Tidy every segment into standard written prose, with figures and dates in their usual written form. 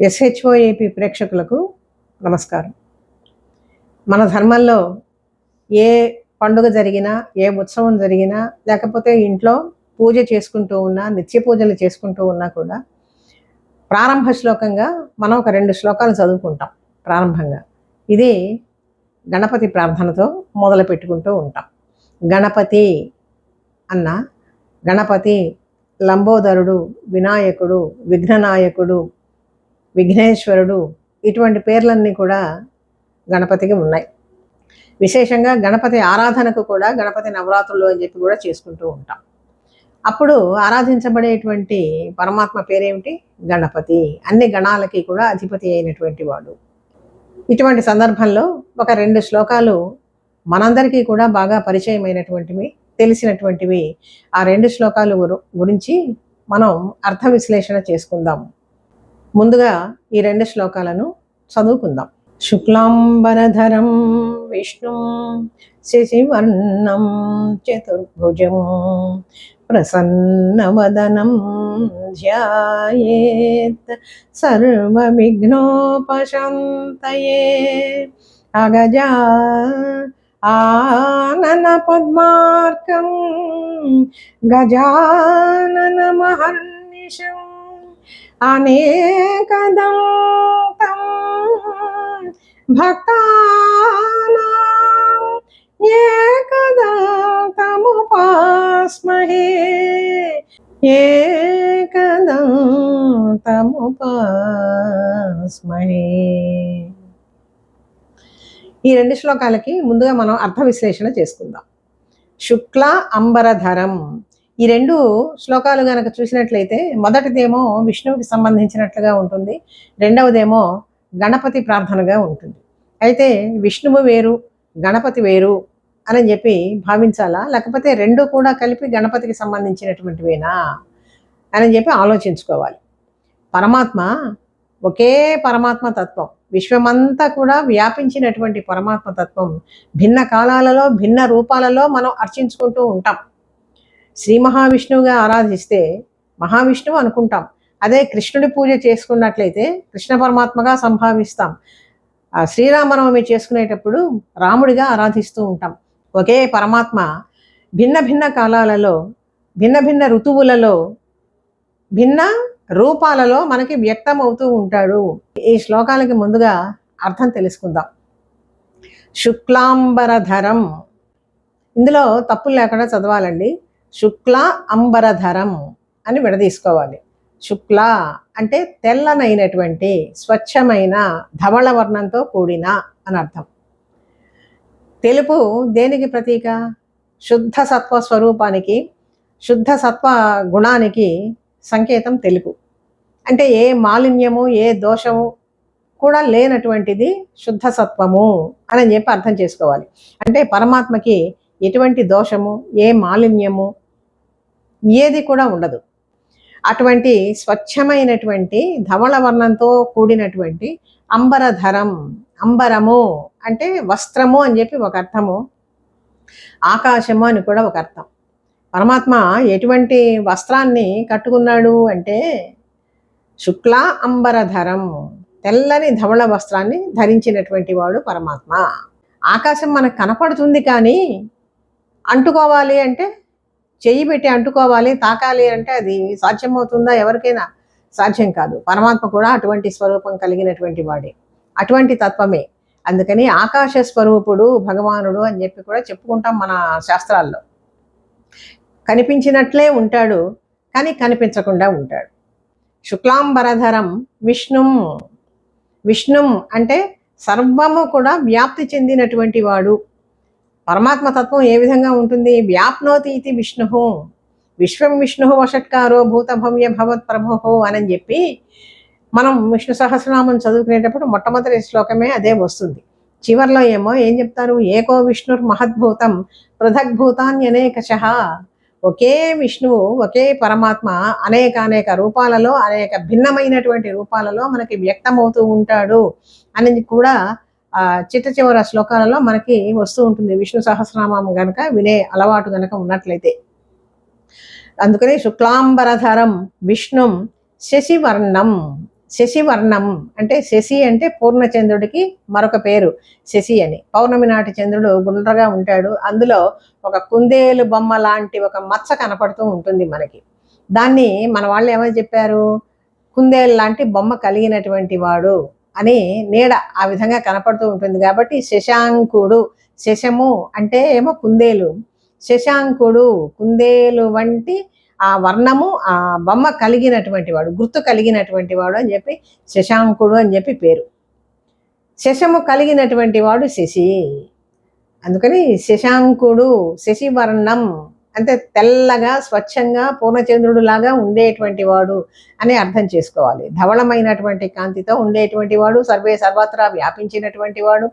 ఎస్హెచ్ఓఏపీ ప్రేక్షకులకు నమస్కారం. మన ధర్మంలో ఏ పండుగ జరిగినా, ఏ ఉత్సవం జరిగినా, లేకపోతే ఇంట్లో పూజ చేసుకుంటూ ఉన్నా, నిత్య పూజలు చేసుకుంటూ ఉన్నా కూడా ప్రారంభ శ్లోకంగా మనం ఒక 2 శ్లోకాలు చదువుకుంటాం ప్రారంభంగా. ఇది గణపతి ప్రార్థనతో మొదలు పెట్టుకుంటూ ఉంటాం. గణపతి అన్న గణపతి, లంబోదరుడు, వినాయకుడు, విఘ్ననాయకుడు, విఘ్నేశ్వరుడు, ఇటువంటి పేర్లన్నీ కూడా గణపతికి ఉన్నాయి. విశేషంగా గణపతి ఆరాధనకు కూడా గణపతి నవరాత్రులు అని చెప్పి కూడా చేసుకుంటూ ఉంటాం. అప్పుడు ఆరాధించబడేటువంటి పరమాత్మ పేరేమిటి? గణపతి. అన్ని గణాలకి కూడా అధిపతి అయినటువంటి వాడు. ఇటువంటి సందర్భంలో ఒక 2 శ్లోకాలు మనందరికీ కూడా బాగా పరిచయమైనటువంటివి, తెలిసినటువంటివి. ఆ 2 శ్లోకాలు గురించి మనం అర్థ విశ్లేషణ చేసుకుందాం. ముందుగా ఈ 2 శ్లోకాలను చదువుకుందాం. శుక్లాంబరధరం విష్ణుం శశివర్ణం చతుర్భుజం ప్రసన్నవదనం ధ్యాయేత్ సర్వవిఘ్నోపశాంతయే. అగజా ఆనన పద్మార్కం గజానన మహర్నిశం అనేకదంతం భక్తానాం ఏకదంతముపాస్మహే. ఏకదంతముపాస్మహే. ఈ 2 శ్లోకాలకి ముందుగా మనం అర్థ విశ్లేషణ చేసుకుందాం. శుక్ల అంబరధరం, ఈ 2 శ్లోకాలు కనుక చూసినట్లయితే మొదటిదేమో విష్ణువుకి సంబంధించినట్లుగా ఉంటుంది, రెండవదేమో గణపతి ప్రార్థనగా ఉంటుంది. అయితే విష్ణువు వేరు, గణపతి వేరు అని చెప్పి భావించాలా, లేకపోతే 2 కూడా కలిపి గణపతికి సంబంధించినటువంటివేనా అని చెప్పి ఆలోచించుకోవాలి. పరమాత్మ ఒకే పరమాత్మ తత్వం, విశ్వమంతా కూడా వ్యాపించినటువంటి పరమాత్మ తత్వం భిన్న కాలాలలో భిన్న రూపాలలో మనం అర్చించుకుంటూ ఉంటాం. శ్రీ మహావిష్ణువుగా ఆరాధిస్తే మహావిష్ణువు అనుకుంటాం. అదే కృష్ణుడి పూజ చేసుకున్నట్లయితే కృష్ణ పరమాత్మగా సంభావిస్తాం. శ్రీరామనవమి చేసుకునేటప్పుడు రాముడిగా ఆరాధిస్తూ ఉంటాం. ఒకే పరమాత్మ భిన్న భిన్న కాలాలలో, భిన్న భిన్న ఋతువులలో, భిన్న రూపాలలో మనకి వ్యక్తం అవుతూ ఉంటాడు. ఈ శ్లోకాలకి ముందుగా అర్థం తెలుసుకుందాం. శుక్లాంబరధరం, ఇందులో తప్పులు లేకుండా చదవాలండి. శుక్ల అంబరధరం అని విడదీసుకోవాలి. శుక్ల అంటే తెల్లనైనటువంటి, స్వచ్ఛమైన, ధవళ వర్ణంతో కూడిన అని అర్థం. తెలుపు దేనికి ప్రతీక? శుద్ధ సత్వ స్వరూపానికి, శుద్ధ సత్వ గుణానికి సంకేతం తెలుపు. అంటే ఏ మాలిన్యము, ఏ దోషము కూడా లేనటువంటిది శుద్ధ సత్వము అని చెప్పి అర్థం చేసుకోవాలి. అంటే పరమాత్మకి ఎటువంటి దోషము, ఏ మాలిన్యము ఏది కూడా ఉండదు. అటువంటి స్వచ్ఛమైనటువంటి ధవళ వర్ణంతో కూడినటువంటి అంబరధరం, అంబరము అంటే వస్త్రము అని చెప్పి ఒక అర్థము, ఆకాశము అని కూడా ఒక అర్థం. పరమాత్మ ఎటువంటి వస్త్రాన్ని కట్టుకున్నాడు అంటే శుక్ల అంబరధరం, తెల్లని ధవళ వస్త్రాన్ని ధరించినటువంటి వాడు పరమాత్మ. ఆకాశం మనకు కనపడుతుంది, కానీ అంటుకోవాలి అంటే, చెయ్యి పెట్టి అంటుకోవాలి, తాకాలి అంటే అది సాధ్యమవుతుందా? ఎవరికైనా సాధ్యం కాదు. పరమాత్మ కూడా అటువంటి స్వరూపం కలిగినటువంటి వాడే, అటువంటి తత్వమే. అందుకని ఆకాశ స్వరూపుడు భగవానుడు అని చెప్పి కూడా చెప్పుకుంటాం మన శాస్త్రాల్లో. కనిపించినట్లే ఉంటాడు, కానీ కనిపించకుండా ఉంటాడు. శుక్లాంబరధరం విష్ణుం, విష్ణుం అంటే సర్వము కూడా వ్యాప్తి చెందినటువంటి వాడు. పరమాత్మ తత్వం ఏ విధంగా ఉంటుంది? వ్యాప్నోతి ఇది విష్ణు, విశ్వం విష్ణు వషట్కారో భూత భవ్య భవత్ ప్రభో అని చెప్పి మనం విష్ణు సహస్రనామం చదువుకునేటప్పుడు మొట్టమొదటి శ్లోకమే అదే వస్తుంది. చివర్లో ఏమో ఏం చెప్తారు? ఏకో విష్ణుర్ మహద్భూతం పృథగ్భూతాన్యనేకశః. ఒకే విష్ణువు, ఒకే పరమాత్మ అనేక రూపాలలో, అనేక భిన్నమైనటువంటి రూపాలలో మనకి వ్యక్తమవుతూ ఉంటాడు అని కూడా చిట్ట చివర శ్లోకాలలో మనకి వస్తూ ఉంటుంది, విష్ణు సహస్రనామం గనక వినే అలవాటు గనక ఉన్నట్లయితే. అందుకని శుక్లాంబరధరం విష్ణుం శశివర్ణం, శశివర్ణం అంటే శశి అంటే పూర్ణచంద్రుడికి మరొక పేరు శశి అని. పౌర్ణమి నాటి చంద్రుడు గుండ్రగా ఉంటాడు, అందులో ఒక కుందేలు బొమ్మ లాంటి ఒక మచ్చ కనపడుతూ ఉంటుంది మనకి. దాన్ని మన వాళ్ళు ఏమని చెప్పారు, కుందేలు లాంటి బొమ్మ కలిగినటువంటి వాడు అని. నీడ ఆ విధంగా కనపడుతూ ఉంటుంది కాబట్టి శశాంకుడు. శశము అంటే ఏమో కుందేలు, శశాంకుడు కుందేలు వంటి ఆ వర్ణము ఆ బొమ్మ కలిగినటువంటి వాడు, గుర్తు కలిగినటువంటి వాడు అని చెప్పి శశాంకుడు అని చెప్పి పేరు. శశము కలిగినటువంటి వాడు శశి, అందుకని శశాంకుడు శశివర్ణం అంటే తెల్లగా స్వచ్ఛంగా పూర్ణచంద్రుడు లాగా ఉండేటువంటి వాడు అని అర్థం చేసుకోవాలి. ధవళమైనటువంటి కాంతితో ఉండేటువంటి వాడు, సర్వే సర్వత్రా వ్యాపించినటువంటి వాడు,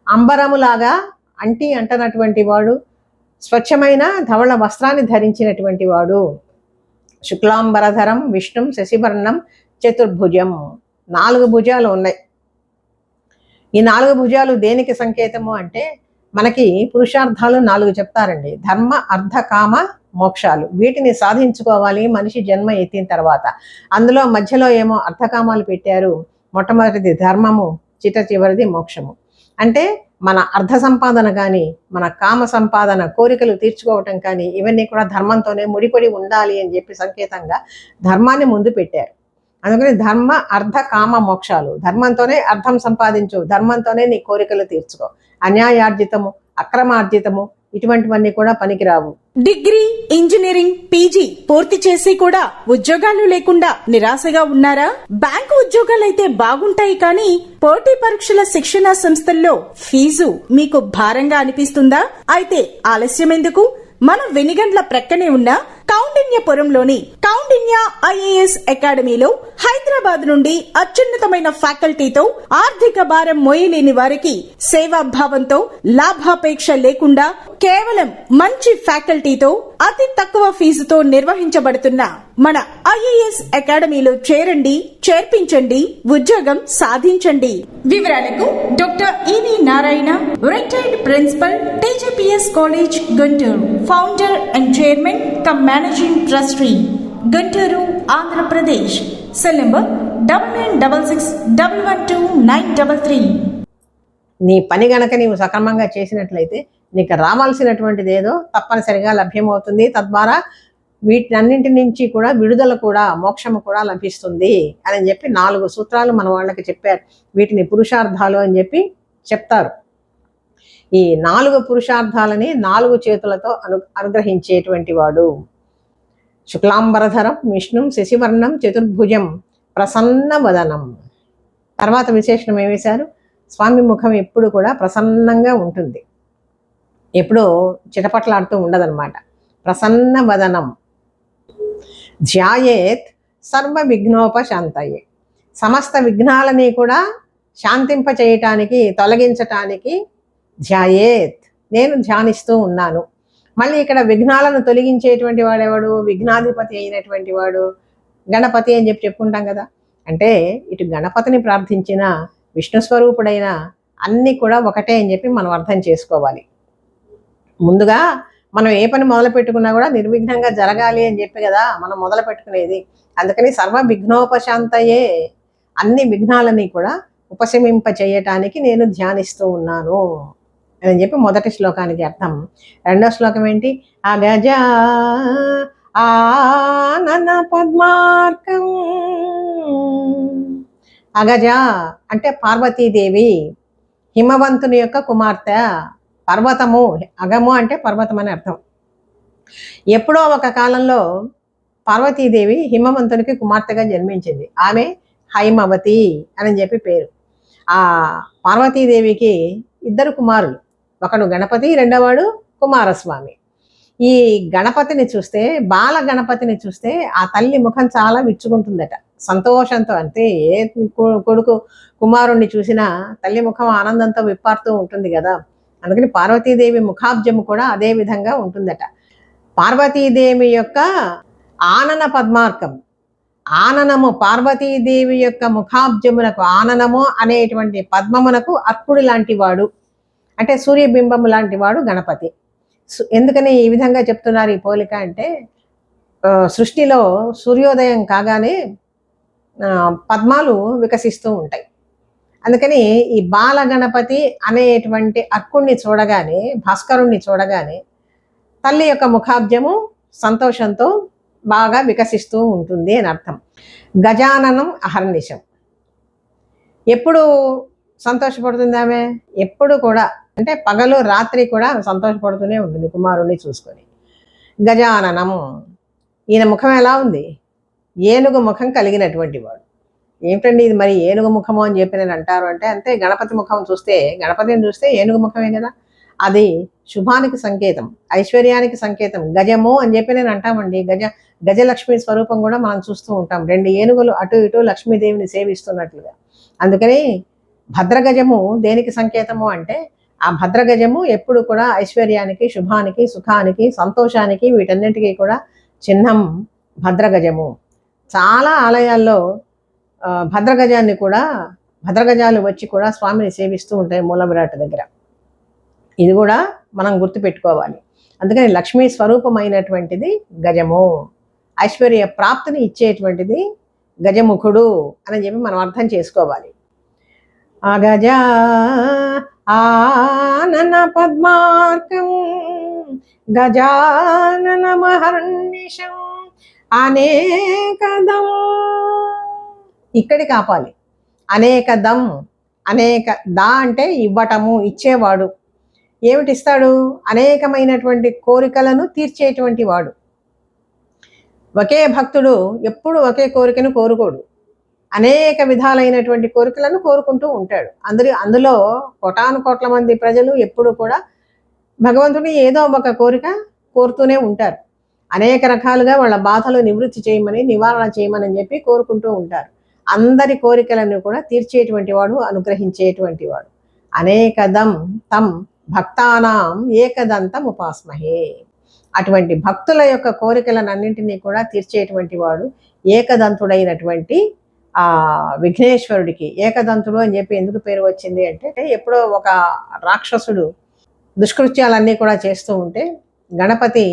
అంబరములాగా అంటనటువంటి వాడు, స్వచ్ఛమైన ధవళ వస్త్రాన్ని ధరించినటువంటి వాడు. శుక్లాంబరధరం విష్ణుం శశివర్ణం చతుర్భుజం. 4 భుజాలు ఉన్నాయి. ఈ 4 భుజాలు దేనికి సంకేతము అంటే మనకి పురుషార్థాలు 4 చెప్తారండి. ధర్మ అర్థ కామ మోక్షాలు. వీటిని సాధించుకోవాలి మనిషి జన్మ ఎత్తిన తర్వాత. అందులో మధ్యలో ఏమో అర్థకామాలు పెట్టారు. మొట్టమొదటిది ధర్మము, చివరిది మోక్షము. అంటే మన అర్థ సంపాదన కానీ, మన కామ సంపాదన, కోరికలు తీర్చుకోవటం కానీ, ఇవన్నీ కూడా ధర్మంతోనే ముడిపడి ఉండాలి అని చెప్పి సంకేతంగా ధర్మాన్ని ముందు పెట్టారు. అందుకని ధర్మ అర్థ కామ మోక్షాలు. ధర్మంతోనే అర్థం సంపాదించు, ధర్మంతోనే నీ కోరికలు తీర్చుకో. అన్యాయార్జితము, అక్రమార్జితము ఇటువంటివన్నీ కూడా పనికిరావు. డిగ్రీ, ఇంజనీరింగ్, పీజీ పూర్తి చేసి కూడా ఉద్యోగాలు లేకుండా నిరాశగా ఉన్నారా? బ్యాంకు ఉద్యోగాలైతే బాగుంటాయి కానీ పోటీ పరీక్షల శిక్షణా సంస్థల్లో ఫీజు మీకు భారంగా అనిపిస్తుందా? అయితే ఆలస్యం ఎందుకు? మన వెనిగండ్ల ప్రక్కనే ఉన్న కౌండిన్యపురంలోని కౌండిన్య ఐఏఎస్ అకాడమీలో హైదరాబాద్ నుండి అత్యున్నతమైన ఫ్యాకల్టీతో ఆర్థిక భారం మోయలేని వారికి సేవాభావంతో లాభాపేక్ష లేకుండా కేవలం మంచి ఫ్యాకల్టీతో అతి తక్కువ ఫీజుతో నిర్వహించబడుతున్న మన ఐఏఎస్ అకాడమీలో చేరండి, చేర్పించండి, ఉద్యోగం సాధించండి. వివరాలకు doctor EV Narayana, retired principal, TGPS college Guntur, founder and chairman cum managing trustee, Guntur, Andhra Pradesh. Cell number 9966112933. నీ పని గనక నీవు సక్రమంగా చేసినట్లయితే నీకు రావాల్సినటువంటిది ఏదో తప్పనిసరిగా లభ్యమవుతుంది. తద్వారా వీటన్నింటి నుంచి కూడా విడుదల కూడా, మోక్షము కూడా లభిస్తుంది అని చెప్పి 4 సూత్రాలు మన వాళ్ళకి చెప్పారు. వీటిని పురుషార్థాలు అని చెప్పి చెప్తారు. ఈ 4 పురుషార్థాలని 4 చేతులతో అనుగ్రహించేటువంటి వాడు. శుక్లాంబరధరం విష్ణుం శశివర్ణం చతుర్భుజం ప్రసన్న వదనం. తర్వాత విశేషణం ఏమేశారు, స్వామి ముఖం ఎప్పుడు కూడా ప్రసన్నంగా ఉంటుంది, ఎప్పుడూ చిటపట్లాడుతూ ఉండదన్నమాట. ప్రసన్న వదనం. ధ్యాయేత్ సర్వ విఘ్నోపశాంతయే. సమస్త విఘ్నాలని కూడా శాంతింప చేయటానికి, తొలగించటానికి ధ్యాయేత్ నేను ధ్యానిస్తూ ఉన్నాను. మళ్ళీ ఇక్కడ విఘ్నాలను తొలగించేటువంటి వాడెవడు? విఘ్నాధిపతి అయినటువంటి వాడు గణపతి అని చెప్పి చెప్పుకుంటాం కదా. అంటే ఇటు గణపతిని ప్రార్థించిన, విష్ణు స్వరూపుడైన అన్నీ కూడా ఒకటే అని చెప్పి మనం అర్థం చేసుకోవాలి. ముందుగా మనం ఏ పని మొదలు పెట్టుకున్నా కూడా నిర్విఘ్నంగా జరగాలి అని చెప్పి కదా మనం మొదలు పెట్టుకునేది. అందుకని సర్వ విఘ్నోపశాంతయే, అన్ని విఘ్నాలని కూడా ఉపశమింప చేయటానికి నేను ధ్యానిస్తూ ఉన్నాను అని చెప్పి మొదటి శ్లోకానికి అర్థం. రెండో శ్లోకం ఏంటి? అగజ ఆనన పద్మార్కం. అగజ అంటే పార్వతీదేవి, హిమవంతుని యొక్క కుమార్తె. పర్వతము, అగము అంటే పర్వతం అని అర్థం. ఎప్పుడో ఒక కాలంలో పార్వతీదేవి హిమవంతునికి కుమార్తెగా జన్మించింది. ఆమె హైమవతి అని చెప్పి పేరు. ఆ పార్వతీదేవికి 2 కుమారులు, ఒకడు గణపతి, రెండోవాడు కుమారస్వామి. ఈ గణపతిని చూస్తే, బాల గణపతిని చూస్తే ఆ తల్లి ముఖం చాలా విచ్చుకుంటుందట సంతోషంతో. అంటే ఏ కొడుకు కుమారుణ్ణి చూసినా తల్లి ముఖం ఆనందంతో విప్పారుతూ ఉంటుంది కదా. అందుకని పార్వతీదేవి ముఖాబ్జము కూడా అదే విధంగా ఉంటుందట. పార్వతీదేవి యొక్క ఆనన పద్మార్కం, ఆననము, పార్వతీదేవి యొక్క ముఖాబ్జమునకు, ఆననము అనేటువంటి పద్మమునకు అర్కుడు లాంటి వాడు, అంటే సూర్యబింబము లాంటి వాడు గణపతి. ఎందుకని ఈ విధంగా చెప్తున్నారు ఈ పోలిక అంటే, సృష్టిలో సూర్యోదయం కాగానే పద్మాలు వికసిస్తూ ఉంటాయి. అందుకని ఈ బాలగణపతి అనేటువంటి అర్కుణ్ణి చూడగానే, భాస్కరుణ్ణి చూడగానే తల్లి యొక్క ముఖాబ్జము సంతోషంతో బాగా వికసిస్తూ ఉంటుంది అని అర్థం. గజాననం అహర్నిశం. ఎప్పుడు సంతోషపడుతుంది ఆమె? ఎప్పుడు కూడా, అంటే పగలు రాత్రి కూడా సంతోషపడుతూనే ఉంటుంది కుమారుణ్ణి చూసుకొని. గజాననం, ఈయన ముఖం ఎలా ఉంది? ఏనుగు ముఖం కలిగినటువంటి వాడు. ఏమిటండి ఇది మరి ఏనుగు ముఖము అని చెప్పి నేను అంటారు అంటే, అంతే గణపతి ముఖం చూస్తే, గణపతిని చూస్తే ఏనుగు ముఖమే కదా, అది శుభానికి సంకేతం, ఐశ్వర్యానికి సంకేతం. గజము అని చెప్పి నేను అంటామండి. గజలక్ష్మి స్వరూపం కూడా మనం చూస్తూ ఉంటాం, 2 ఏనుగులు అటు ఇటు లక్ష్మీదేవిని సేవిస్తున్నట్లుగా. అందుకని భద్రగజము దేనికి సంకేతము అంటే, ఆ భద్రగజము ఎప్పుడు కూడా ఐశ్వర్యానికి, శుభానికి, సుఖానికి, సంతోషానికి, వీటన్నిటికీ కూడా చిహ్నం భద్రగజము. చాలా ఆలయాల్లో భద్రగజాన్ని కూడా, భద్రగజాలు వచ్చి కూడా స్వామిని సేవిస్తూ ఉంటాయి మూల విరాట్ దగ్గర. ఇది కూడా మనం గుర్తుపెట్టుకోవాలి. అందుకని లక్ష్మీ స్వరూపమైనటువంటిది గజము, ఐశ్వర్య ప్రాప్తిని ఇచ్చేటువంటిది గజముఖుడు అని చెప్పి మనం అర్థం చేసుకోవాలి. ఆ గజ ఆనన పద్మార్కం గజానన మహర్నిశం అనేకదం. ఇక్కడికి ఆపాలి. అనేకదం, అనేక దా అంటే ఇవ్వటము, ఇచ్చేవాడు. ఏమిటిస్తాడు? అనేకమైనటువంటి కోరికలను తీర్చేటువంటి వాడు. ఒకే భక్తుడు ఎప్పుడు ఒకే కోరికను కోరుకోడు, అనేక విధాలైనటువంటి కోరికలను కోరుకుంటూ ఉంటాడు. అందులో కోటాను కోట్ల మంది ప్రజలు ఎప్పుడు కూడా భగవంతుని ఏదో ఒక కోరిక కోరుతూనే ఉంటారు. అనేక రకాలుగా వాళ్ళ బాధలు నివృత్తి చేయమని, నివారణ చేయమని చెప్పి కోరుకుంటూ ఉంటారు. అందరి కోరికలను కూడా తీర్చేటువంటి వాడు, అనుగ్రహించేటువంటి వాడు. అనేకదం తం భక్తానాం ఏకదంతం ఉపాస్మహే. అటువంటి భక్తుల యొక్క కోరికలనన్నింటినీ కూడా తీర్చేటువంటి వాడు ఏకదంతుడైనటువంటి ఆ విఘ్నేశ్వరుడికి. ఏకదంతుడు అని చెప్పి ఎందుకు పేరు వచ్చింది అంటే, ఎప్పుడో ఒక రాక్షసుడు దుష్కృత్యాలన్నీ కూడా చేస్తూ ఉంటే గణపతి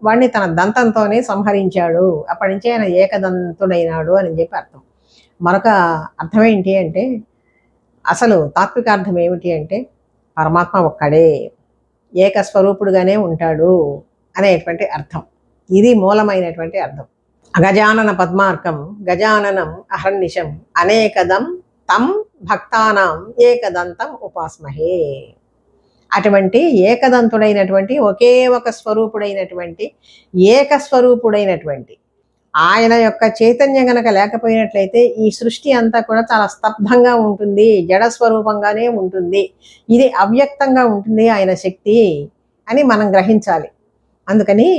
వాడిని తన దంతంతోనే సంహరించాడు. అప్పటి నుంచి ఆయన ఏకదంతుడైనాడు అని చెప్పి అర్థం. మరొక అర్థం ఏంటి అంటే, అసలు తాత్విక అర్థం ఏమిటి అంటే, పరమాత్మ ఒక్కడే, ఏకస్వరూపుడుగానే ఉంటాడు అనేటువంటి అర్థం. ఇది మూలమైనటువంటి అర్థం. గజానన పద్మార్కం గజాననం అహర్నిశం అనేకదం తం భక్తానాం ఏకదంతం ఉపాస్మహే. అటువంటి ఏకదంతుడైనటువంటి, ఒకే ఒక స్వరూపుడైనటువంటి, ఏకస్వరూపుడైనటువంటి ఆయన యొక్క చైతన్యం గనక లేకపోయినట్లయితే ఈ సృష్టి అంతా కూడా చాలా స్తబ్దంగా ఉంటుంది, జడస్వరూపంగానే ఉంటుంది. ఇది అవ్యక్తంగా ఉంటుంది ఆయన శక్తి అని మనం గ్రహించాలి. అందుకని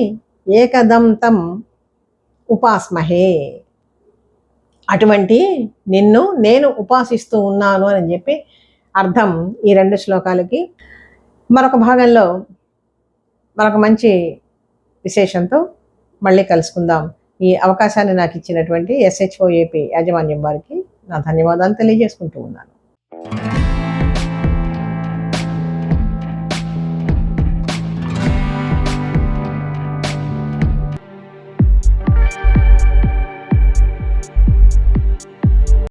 ఏకదంతం ఉపాస్మహే, అటువంటి నిన్ను నేను ఉపాసిస్తూ ఉన్నాను అని చెప్పి అర్థం ఈ 2 శ్లోకాలకి. మరొక భాగంలో మరొక మంచి విశేషంతో మళ్ళీ కలుసుకుందాం. ఈ అవకాశాన్ని నాకు ఇచ్చినటువంటి SHOAP యాజమాన్యం వారికి నా ధన్యవాదాలు తెలియజేసుకుంటూ ఉన్నాను.